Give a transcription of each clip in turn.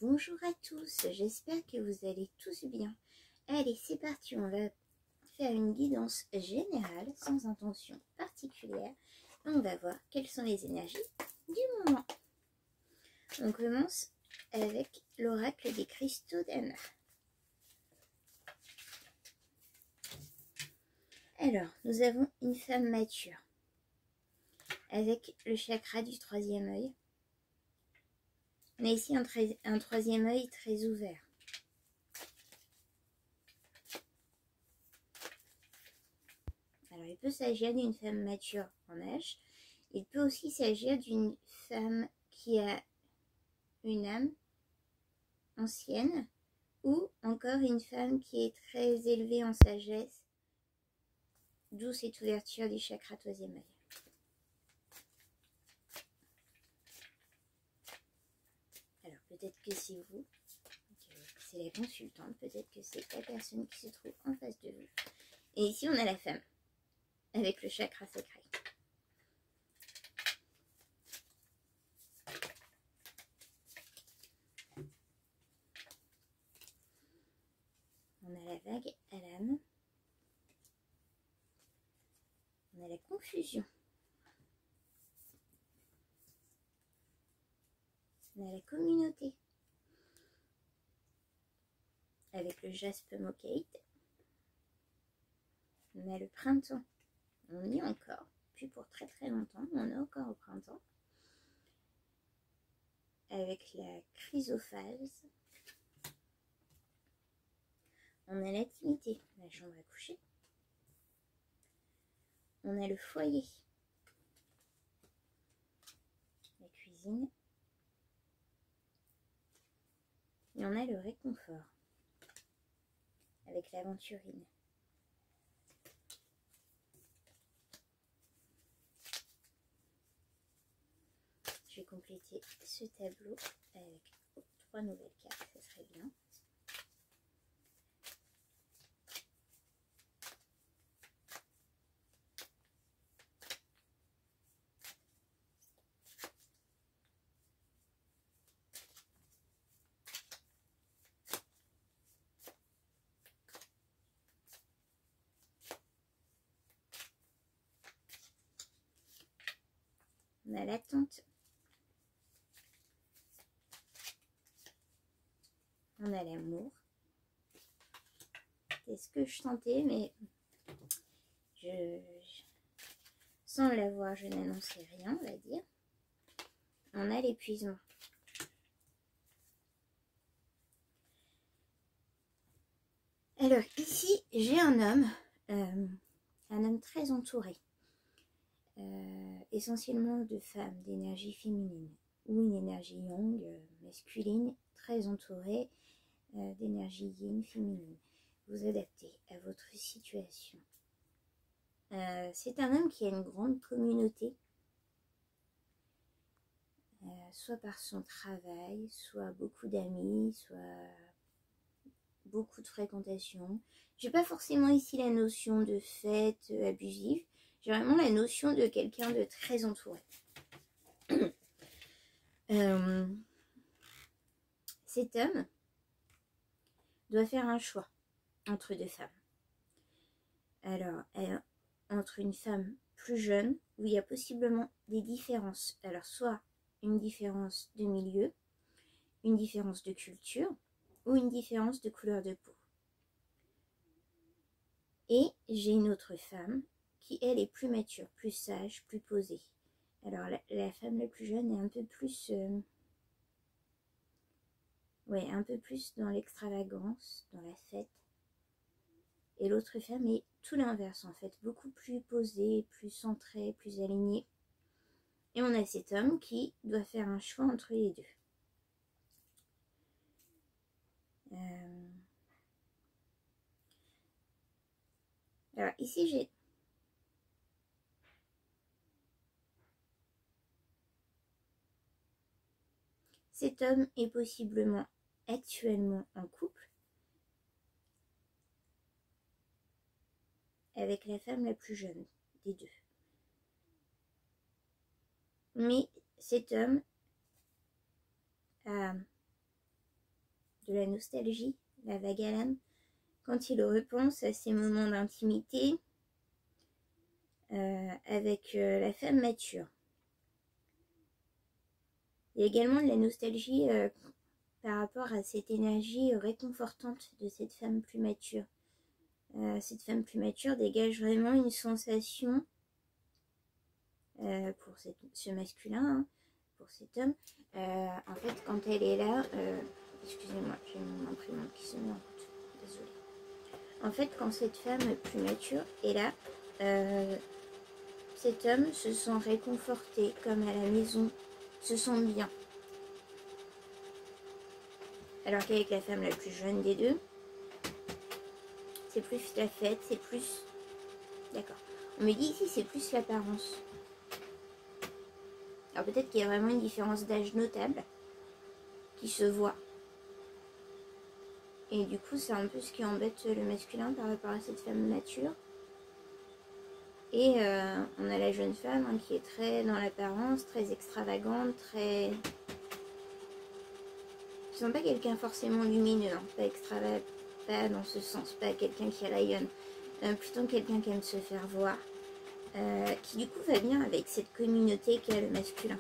Bonjour à tous, j'espère que vous allez tous bien. Allez, c'est parti, on va faire une guidance générale sans intention particulière. Et on va voir quelles sont les énergies du moment. On commence avec l'oracle des cristaux d'Anna. Alors, nous avons une femme mature avec le chakra du troisième œil. On a ici un troisième œil très ouvert. Alors, il peut s'agir d'une femme mature en âge. Il peut aussi s'agir d'une femme qui a une âme ancienne ou encore une femme qui est très élevée en sagesse, d'où cette ouverture du chakra troisième œil. Alors, peut-être que c'est vous, c'est la consultante, peut-être que c'est la personne qui se trouve en face de vous. Et ici, on a la femme avec le chakra sacré. On a la vague à l'âme. On a la confusion. On a la communauté. Avec le jaspe mocaïte. On a le printemps. On y est encore. Puis pour très très longtemps, on est encore au printemps. Avec la chrysophase. On a l'intimité, la chambre à coucher. On a le foyer, la cuisine. Et on a le réconfort, avec l'aventurine. Je vais compléter ce tableau avec 3 nouvelles cartes, ça serait bien. On a l'attente. On a l'amour. C'est ce que je sentais, mais sans l'avoir, je n'annonçais rien, on va dire. On a l'épuisement. Alors ici, j'ai un homme très entouré. Essentiellement de femmes, d'énergie féminine, ou une énergie yang, masculine, très entourée d'énergie yin, féminine. Vous adaptez à votre situation. C'est un homme qui a une grande communauté, soit par son travail, soit beaucoup d'amis, soit beaucoup de fréquentation. J'ai pas forcément ici la notion de fête abusive. J'ai vraiment la notion de quelqu'un de très entouré. Cet homme doit faire un choix entre deux femmes. Alors, entre une femme plus jeune, où il y a possiblement des différences. Alors, soit une différence de milieu, une différence de culture, ou une différence de couleur de peau. Et j'ai une autre femme qui, elle, est plus mature, plus sage, plus posée. Alors, la femme la plus jeune est un peu plus... un peu plus dans l'extravagance, dans la fête. Et l'autre femme est tout l'inverse, en fait. Beaucoup plus posée, plus centrée, plus alignée. Et on a cet homme qui doit faire un choix entre les deux. Alors, ici, j'ai... Cet homme est possiblement actuellement en couple avec la femme la plus jeune des deux. Mais cet homme a la nostalgie, la vague à l'âme, quand il repense à ces moments d'intimité avec la femme mature. Il y a également de la nostalgie par rapport à cette énergie réconfortante de cette femme plus mature. Cette femme plus mature dégage vraiment une sensation pour ce masculin, hein, pour cet homme. En fait, quand elle est là, excusez-moi, j'ai mon imprimante qui se met en route, désolée. En fait, quand cette femme plus mature est là, cet homme se sent réconforté, comme à la maison, se sent bien. Alors qu'avec la femme la plus jeune des deux, c'est plus la fête, c'est plus... D'accord. On me dit ici, c'est plus l'apparence. Alors peut-être qu'il y a vraiment une différence d'âge notable qui se voit. Et du coup, c'est un peu ce qui embête le masculin par rapport à cette femme mature. Et on a la jeune femme hein, qui est très dans l'apparence, très extravagante, très... Je ne sens pas quelqu'un forcément lumineux, hein, pas extravagant, pas dans ce sens, pas quelqu'un qui rayonne. Plutôt quelqu'un qui aime se faire voir. Qui du coup va bien avec cette communauté qu'a le masculin.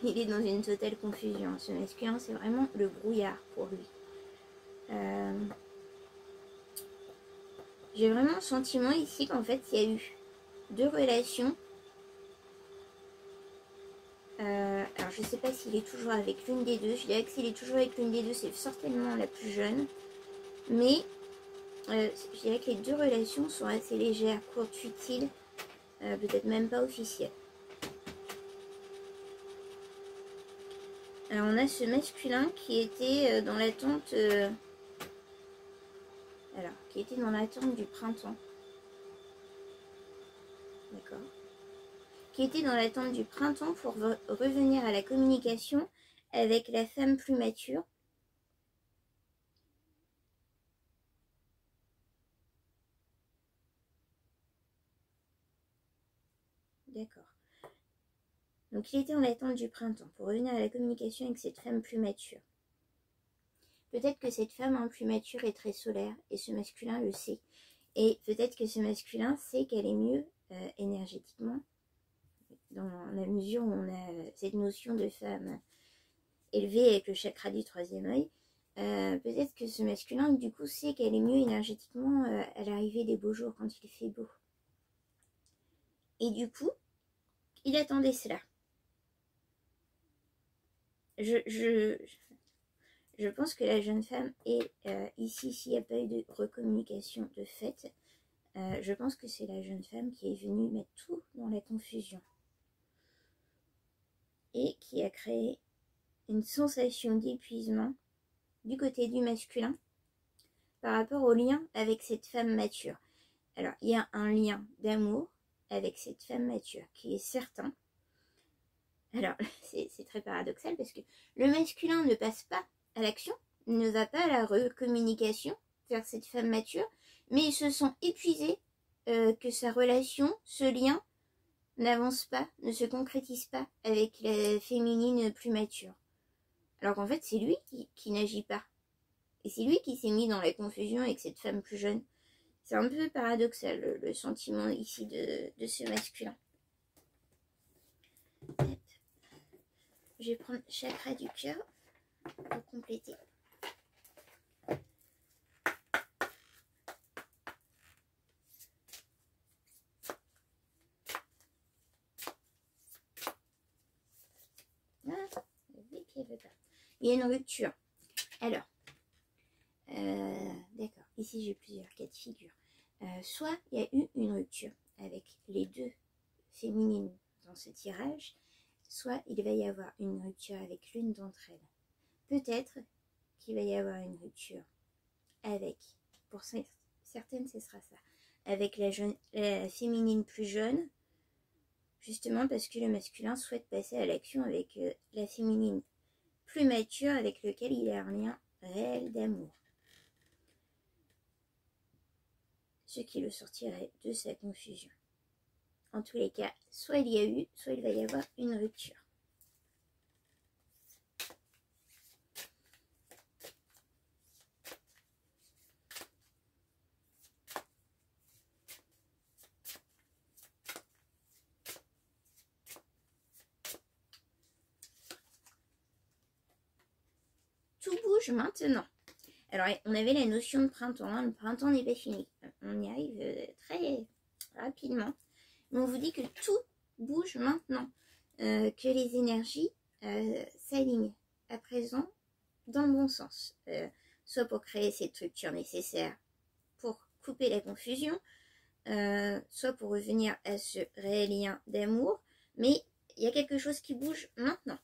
Il est dans une totale confusion. Ce masculin, c'est vraiment le brouillard pour lui. J'ai vraiment le sentiment ici qu'en fait, il y a eu deux relations. Alors, je ne sais pas s'il est toujours avec l'une des deux. Je dirais que s'il est toujours avec l'une des deux, c'est certainement la plus jeune. Mais je dirais que les deux relations sont assez légères, courtes, futiles, peut-être même pas officielles. Alors on a ce masculin qui était dans l'attente du printemps. D'accord. Qui était dans l'attente du printemps pour revenir à la communication avec la femme plus mature. D'accord. Donc il était en attente du printemps pour revenir à la communication avec cette femme plus mature. Peut-être que cette femme plus mature est très solaire et ce masculin le sait. Et peut-être que ce masculin sait qu'elle est mieux énergétiquement dans la mesure où on a cette notion de femme élevée avec le chakra du troisième œil. Peut-être que ce masculin du coup sait qu'elle est mieux énergétiquement à l'arrivée des beaux jours quand il fait beau. Et du coup, il attendait cela. Je pense que la jeune femme est ici, s'il n'y a pas eu de recommunication de fait, je pense que c'est la jeune femme qui est venue mettre tout dans la confusion et qui a créé une sensation d'épuisement du côté du masculin par rapport au lien avec cette femme mature. Alors, il y a un lien d'amour avec cette femme mature qui est certain. Alors, c'est très paradoxal parce que le masculin ne passe pas à l'action, ne va pas à la recommunication vers cette femme mature, mais il se sent épuisé que sa relation, ce lien, n'avance pas, ne se concrétise pas avec la féminine plus mature. Alors qu'en fait, c'est lui qui n'agit pas. Et c'est lui qui s'est mis dans la confusion avec cette femme plus jeune. C'est un peu paradoxal le sentiment ici de ce masculin. Je vais prendre chakra du cœur pour compléter. Ah, il y a une rupture. Alors, d'accord, ici j'ai plusieurs cas de figure. Soit il y a eu une rupture avec les deux féminines dans ce tirage, soit il va y avoir une rupture avec l'une d'entre elles. Peut-être qu'il va y avoir une rupture avec, pour certaines ce sera ça, avec la féminine plus jeune, justement parce que le masculin souhaite passer à l'action avec la féminine plus mature avec lequel il a un lien réel d'amour. Ce qui le sortirait de sa confusion. En tous les cas, soit il y a eu, soit il va y avoir une rupture. Tout bouge maintenant. Alors, on avait la notion de printemps, hein. Le printemps n'est pas fini. On y arrive très rapidement. Mais on vous dit que tout bouge maintenant. Que les énergies s'alignent à présent dans le bon sens. Soit pour créer ces structures nécessaires pour couper la confusion, soit pour revenir à ce réel lien d'amour. Mais il y a quelque chose qui bouge maintenant.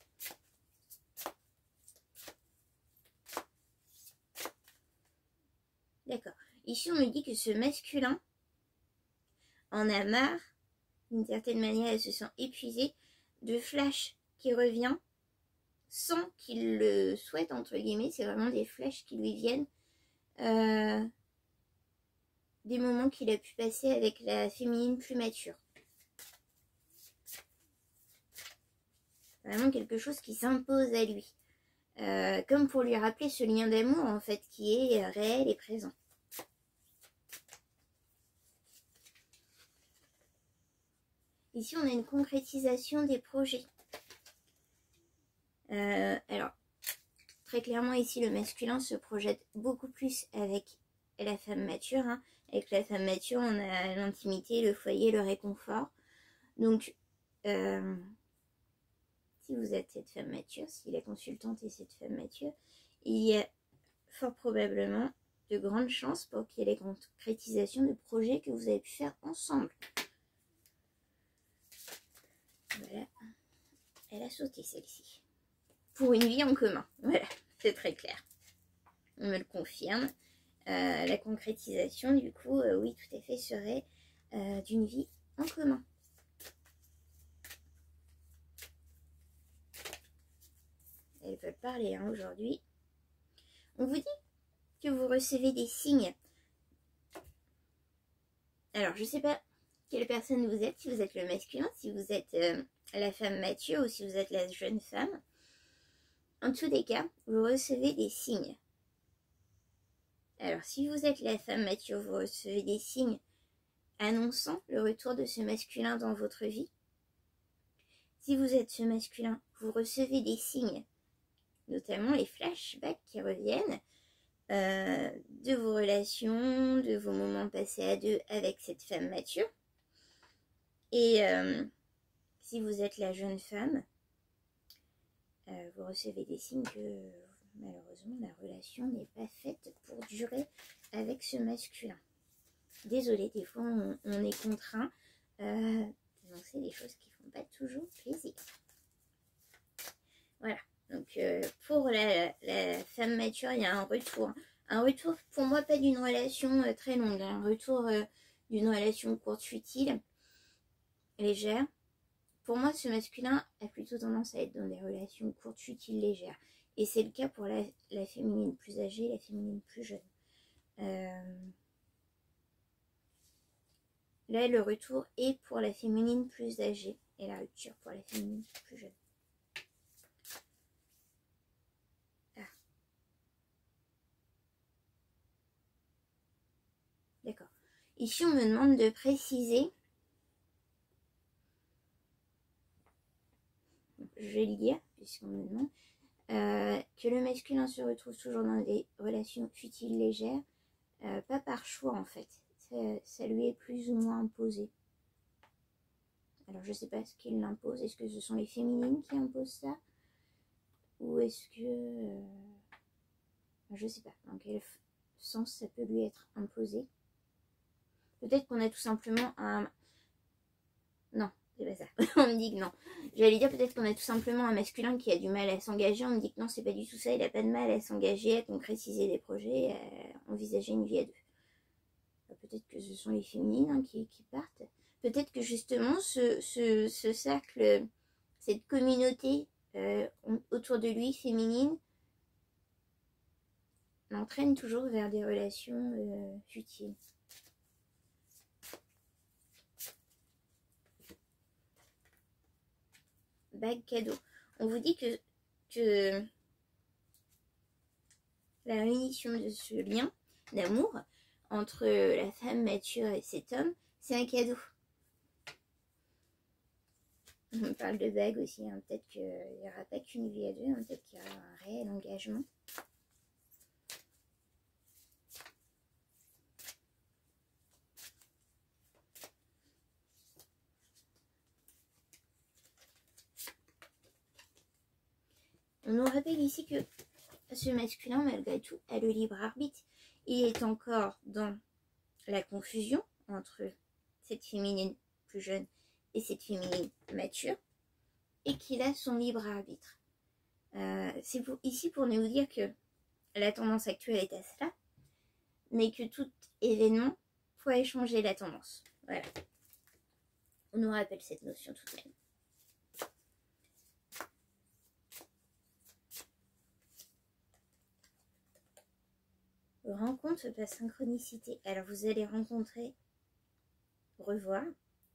D'accord. Ici, on nous dit que ce masculin en a marre, d'une certaine manière, elle se sent épuisée, de flash qui revient sans qu'il le souhaite, entre guillemets. C'est vraiment des flashs qui lui viennent. Des moments qu'il a pu passer avec la féminine plus mature. Vraiment quelque chose qui s'impose à lui. Comme pour lui rappeler ce lien d'amour, en fait, qui est réel et présent. Ici, on a une concrétisation des projets. Alors, très clairement, ici, le masculin se projette beaucoup plus avec la femme mature. Hein. Avec la femme mature, on a l'intimité, le foyer, le réconfort. Donc, si vous êtes cette femme mature, si la consultante est cette femme mature, il y a fort probablement de grandes chances pour qu'il y ait les concrétisations de projets que vous avez pu faire ensemble. Voilà, elle a sauté celle-ci. Pour une vie en commun, voilà, c'est très clair. On me le confirme. La concrétisation, du coup, oui, tout à fait, serait d'une vie en commun. Elles veulent parler hein, aujourd'hui. On vous dit que vous recevez des signes. Alors, je ne sais pas quelle personne vous êtes, si vous êtes le masculin, si vous êtes la femme mature ou si vous êtes la jeune femme. En tous les cas, vous recevez des signes. Alors, si vous êtes la femme mature, vous recevez des signes annonçant le retour de ce masculin dans votre vie. Si vous êtes ce masculin, vous recevez des signes, notamment les flashbacks qui reviennent de vos relations, de vos moments passés à deux avec cette femme mature. Et si vous êtes la jeune femme, vous recevez des signes que malheureusement la relation n'est pas faite pour durer avec ce masculin. Désolée, des fois on est contraint d'annoncer des choses qui ne font pas toujours plaisir. Voilà, donc pour la femme mature, il y a un retour. Un retour pour moi pas d'une relation très longue, un retour d'une relation courte, futile, légère. Pour moi, ce masculin a plutôt tendance à être dans des relations courtes, futiles, légères. Et c'est le cas pour la féminine plus âgée et la féminine plus jeune. Là, le retour est pour la féminine plus âgée et la rupture pour la féminine plus jeune. Ah. D'accord. Ici, on me demande de préciser. Je vais le lire, puisqu'on me demande. Que le masculin se retrouve toujours dans des relations futiles, légères. Pas par choix, en fait. Ça lui est plus ou moins imposé. Alors, je sais pas ce qu'il l'impose. Est-ce que ce sont les féminines qui imposent ça? Ou est-ce que... je sais pas dans quel sens ça peut lui être imposé. Peut-être qu'on a tout simplement un... Non, c'est pas ça. On me dit que non. J'allais dire peut-être qu'on a tout simplement un masculin qui a du mal à s'engager. On me dit que non, c'est pas du tout ça. Il a pas de mal à s'engager, à concrétiser des projets, à envisager une vie à deux. Peut-être que ce sont les féminines hein, qui partent. Peut-être que justement ce cercle, cette communauté autour de lui, féminine, l'entraîne toujours vers des relations futiles. bague cadeau. On vous dit que la réunition de ce lien d'amour entre la femme mature et cet homme, c'est un cadeau. On parle de bague aussi, hein. Peut-être qu'il n'y aura pas qu'une vie à deux, hein. Peut-être qu'il y aura un réel engagement. On nous rappelle ici que ce masculin, malgré tout, a le libre arbitre. Il est encore dans la confusion entre cette féminine plus jeune et cette féminine mature, et qu'il a son libre arbitre. C'est ici pour nous dire que la tendance actuelle est à cela, mais que tout événement pourrait changer la tendance. Voilà. On nous rappelle cette notion tout de même. Rencontre de la synchronicité. Alors vous allez rencontrer, revoir,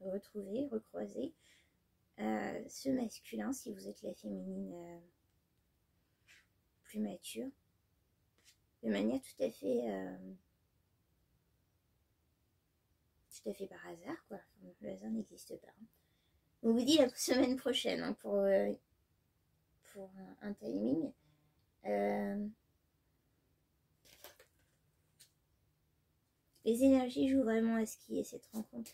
retrouver, recroiser ce masculin si vous êtes la féminine plus mature, de manière tout à fait par hasard, quoi. Enfin, le hasard n'existe pas. On vous dit la semaine prochaine, hein, pour un timing. Les énergies jouent vraiment à ce qui est cette rencontre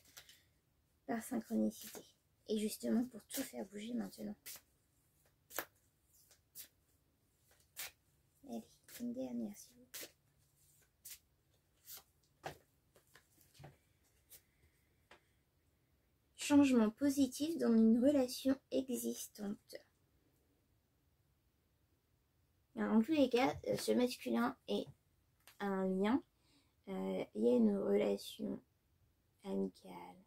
par synchronicité. Et justement pour tout faire bouger maintenant. Allez, une dernière s'il vous plaît. Changement positif dans une relation existante. Alors, en tous les cas, ce masculin est un lien. Il y a une relation amicale,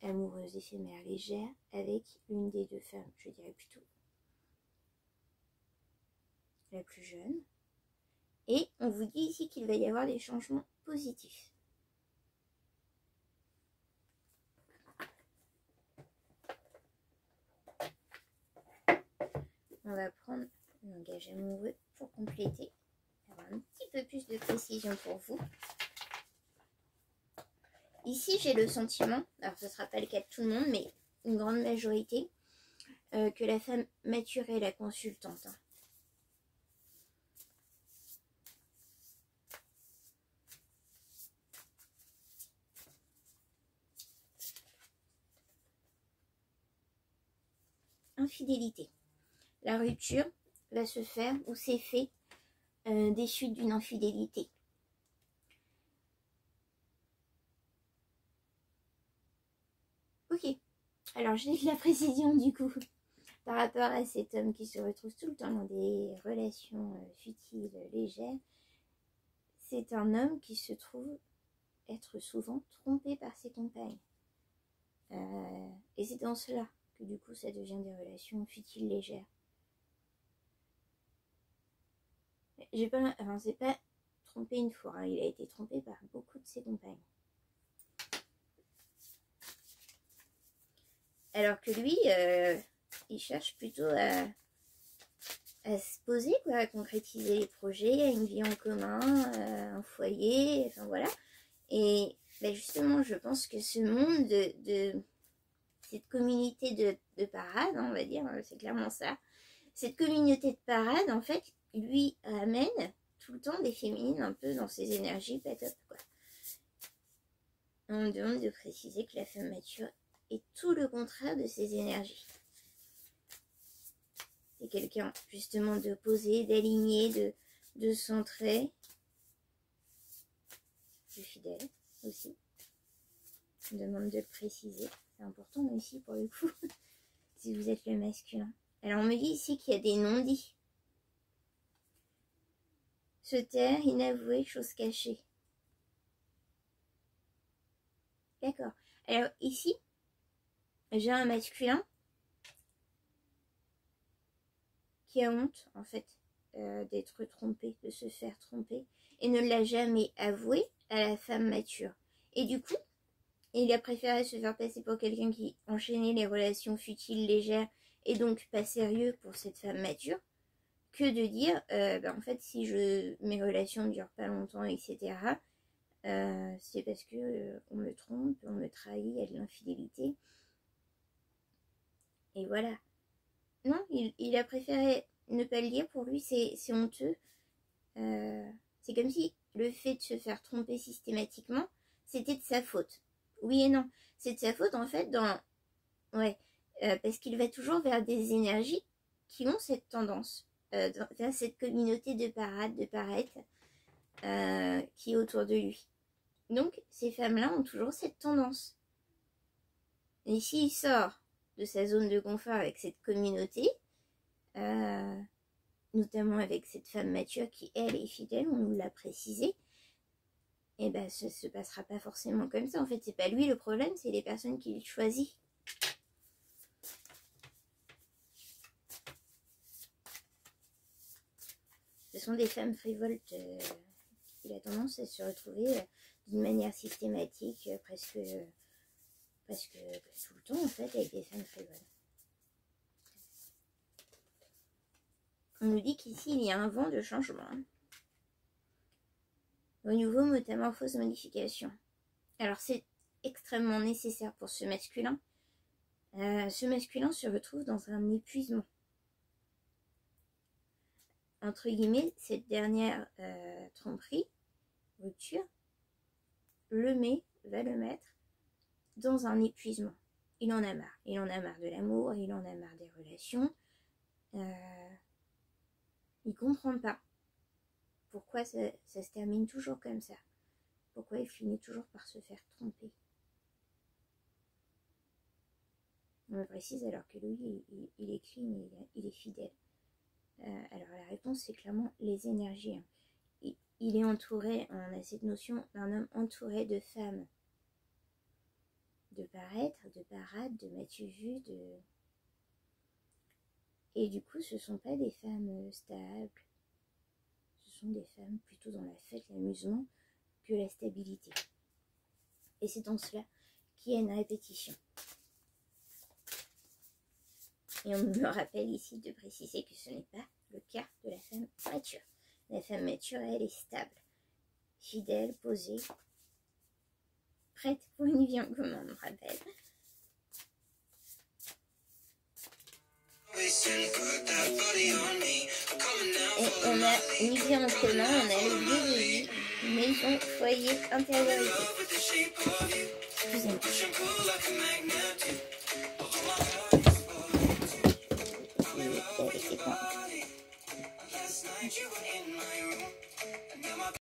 amoureuse, éphémère, légère avec l'une des deux femmes, je dirais plutôt la plus jeune. Et on vous dit ici qu'il va y avoir des changements positifs. On va prendre un langage amoureux pour compléter, avoir un petit peu plus de précision pour vous. Ici, j'ai le sentiment, alors ce ne sera pas le cas de tout le monde, mais une grande majorité, que la femme mature est la consultante. Hein. Infidélité. La rupture va se faire ou s'est fait des suites d'une infidélité. Ok, alors j'ai de la précision du coup par rapport à cet homme qui se retrouve tout le temps dans des relations futiles, légères. C'est un homme qui se trouve être souvent trompé par ses compagnes. Et c'est dans cela que du coup ça devient des relations futiles, légères. C'est pas trompé une fois, hein, il a été trompé par beaucoup de ses compagnes. Alors que lui, il cherche plutôt à se poser, quoi, à concrétiser les projets, à une vie en commun, un foyer, enfin voilà. Et ben justement, je pense que ce monde de cette communauté de parade, on va dire, c'est clairement ça. Cette communauté de parade, en fait, lui amène tout le temps des féminines un peu dans ses énergies pas top, quoi. On me demande de préciser que la femme mature est tout le contraire de ses énergies. C'est quelqu'un justement de posé, d'aligné, de centré, de fidèle aussi. On me demande de le préciser. C'est important aussi pour le coup, si vous êtes le masculin. Alors on me dit ici qu'il y a des non-dits. Se taire, inavoué, chose cachée. D'accord. Alors ici, j'ai un masculin qui a honte, en fait, d'être trompé, de se faire tromper, et ne l'a jamais avoué à la femme mature. Et du coup, il a préféré se faire passer pour quelqu'un qui enchaînait les relations futiles, légères, et donc pas sérieux pour cette femme mature, que de dire, en fait, si mes relations ne durent pas longtemps, etc., c'est parce que on me trompe, on me trahit, il y a de l'infidélité. Et voilà. Non, il a préféré ne pas le dire. Pour lui, c'est honteux. C'est comme si le fait de se faire tromper systématiquement, c'était de sa faute. Oui et non. C'est de sa faute, en fait, ouais, parce qu'il va toujours vers des énergies qui ont cette tendance, vers cette communauté de parade, de paraître, qui est autour de lui. Donc, ces femmes-là ont toujours cette tendance. Et s'il sort de sa zone de confort avec cette communauté, notamment avec cette femme mature qui, elle, est fidèle, on nous l'a précisé, et ben ça se passera pas forcément comme ça. En fait, c'est pas lui le problème, c'est les personnes qu'il choisit. Ce sont des femmes frivoles. Il a tendance à se retrouver d'une manière systématique, presque tout le temps, en fait, avec des femmes frivoles. On nous dit qu'ici, il y a un vent de changement. Au niveau métamorphose modification. Alors, c'est extrêmement nécessaire pour ce masculin. Ce masculin se retrouve dans un épuisement. Entre guillemets, cette dernière tromperie, rupture, va le mettre dans un épuisement. Il en a marre. Il en a marre de l'amour, il en a marre des relations. Il comprend pas pourquoi ça se termine toujours comme ça. Pourquoi il finit toujours par se faire tromper. On me précise alors que lui, il est clean, il est fidèle. Alors la réponse, c'est clairement les énergies. Hein. Il est entouré, on a cette notion d'un homme entouré de femmes. De paraître, de parade, de m'as-tu vu, Et du coup, ce ne sont pas des femmes stables. Ce sont des femmes plutôt dans la fête, l'amusement, que la stabilité. Et c'est en cela qu'il y a une répétition. Et on me rappelle ici de préciser que ce n'est pas le cas de la femme mature. La femme mature, elle est stable, fidèle, posée, prête pour une vie en commun, on me rappelle. Et on a une vie en commun, on a le lieu de vie, maison, foyer, intériorité. Excusez-moi.